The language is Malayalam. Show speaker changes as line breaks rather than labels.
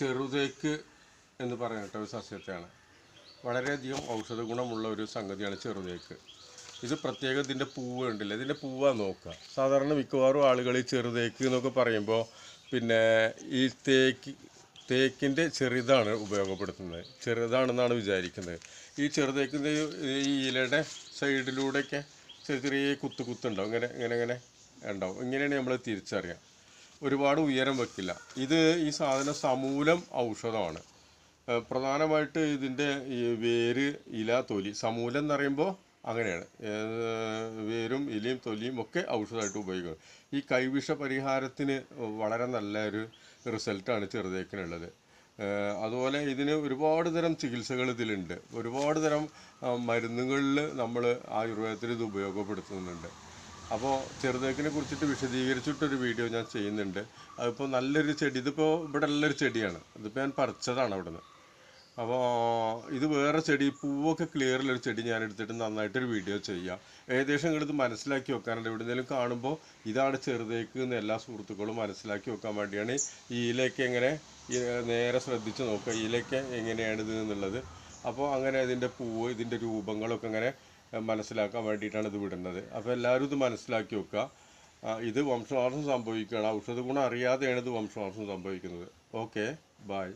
ചെറുതേക്ക് എന്ന് പറയട്ടെ ഒരു സസ്യത്തെയാണ്. വളരെയധികം ഔഷധ ഗുണമുള്ള ഒരു സംഗതിയാണ് ചെറുതേക്ക്. ഇത് പ്രത്യേകം ഇതിൻ്റെ പൂവ് ഉണ്ടല്ലോ, ഇതിൻ്റെ പൂവാണ് നോക്കുക. സാധാരണ മിക്കവാറും ആളുകൾ ഈ ചെറുതേക്ക് എന്നൊക്കെ പറയുമ്പോൾ പിന്നെ ഈ തേക്കിൻ്റെ ചെറുതാണ് ഉപയോഗപ്പെടുത്തുന്നത്, ചെറുതാണെന്നാണ് വിചാരിക്കുന്നത്. ഈ ചെറുതേക്കിൻ്റെ ഈ ഇലയുടെ സൈഡിലൂടെയൊക്കെ ചെറിയ കുത്തുണ്ടാവും, ഇങ്ങനെ ഇങ്ങനെ ഇങ്ങനെ ഉണ്ടാവും. ഇങ്ങനെയാണ് നമ്മൾ തിരിച്ചറിയാം. ഒരുപാട് ഉയരം വെക്കില്ല. ഈ സാധനം സമൂലം ഔഷധമാണ്. പ്രധാനമായിട്ട് ഇതിൻ്റെ ഈ വേര്, ഇല, തൊലി, സമൂലം എന്ന് പറയുമ്പോൾ അങ്ങനെയാണ്. വേരും ഇലയും തൊലിയും ഒക്കെ ഔഷധമായിട്ട് ഉപയോഗിക്കുന്നത്. ഈ കൈവിഷ പരിഹാരത്തിന് വളരെ നല്ലൊരു റിസൾട്ടാണ് ചെറുതേക്കിനുള്ളത്. അതുപോലെ ഇതിന് ഒരുപാട് തരം ചികിത്സകൾ ഇതിലുണ്ട്. ഒരുപാട് തരം മരുന്നുകളിൽ നമ്മൾ ആയുർവേദത്തിൽ ഇത് ഉപയോഗപ്പെടുത്തുന്നുണ്ട്. അപ്പോൾ ചെറുതേക്കിനെ കുറിച്ചിട്ട് വിശദീകരിച്ചിട്ടൊരു വീഡിയോ ഞാൻ ചെയ്യുന്നുണ്ട്. അതിപ്പോൾ നല്ലൊരു ചെടി, ഇതിപ്പോൾ ഇവിടെ ഉള്ളൊരു ചെടിയാണ്, ഇതിപ്പോൾ ഞാൻ പറിച്ചതാണ് അവിടെ നിന്ന്. അപ്പോൾ ഇത് വേറെ ചെടി, പൂവൊക്കെ ക്ലിയറിലൊരു ചെടി ഞാൻ എടുത്തിട്ട് നന്നായിട്ടൊരു വീഡിയോ ചെയ്യാം. ഏകദേശം ഇങ്ങോട്ട് മനസ്സിലാക്കി വെക്കാനുണ്ട്. എവിടെയെങ്കിലും കാണുമ്പോൾ ഇതാണ് ചെറുതേക്ക് എന്ന് എല്ലാ സുഹൃത്തുക്കളും മനസ്സിലാക്കി വെക്കാൻ വേണ്ടിയാണ്. ഈ ഇലയൊക്കെ എങ്ങനെ നേരെ ശ്രദ്ധിച്ച് നോക്കുക, ഇലയൊക്കെ എങ്ങനെയാണിത് എന്നുള്ളത്. അപ്പോൾ അങ്ങനെ ഇതിൻ്റെ പൂവ്, ഇതിൻ്റെ രൂപങ്ങളൊക്കെ അങ്ങനെ മനസ്സിലാക്കാൻ വേണ്ടിയിട്ടാണ് ഇത് വിടുന്നത്. അപ്പോൾ എല്ലാവരും ഇത് മനസ്സിലാക്കി വെക്കുക. ഇത് വംശനാശം സംഭവിക്കുകയാണ്. ഔഷധ ഗുണം അറിയാതെയാണ് ഇത് വംശനാശം സംഭവിക്കുന്നത്. Okay, by.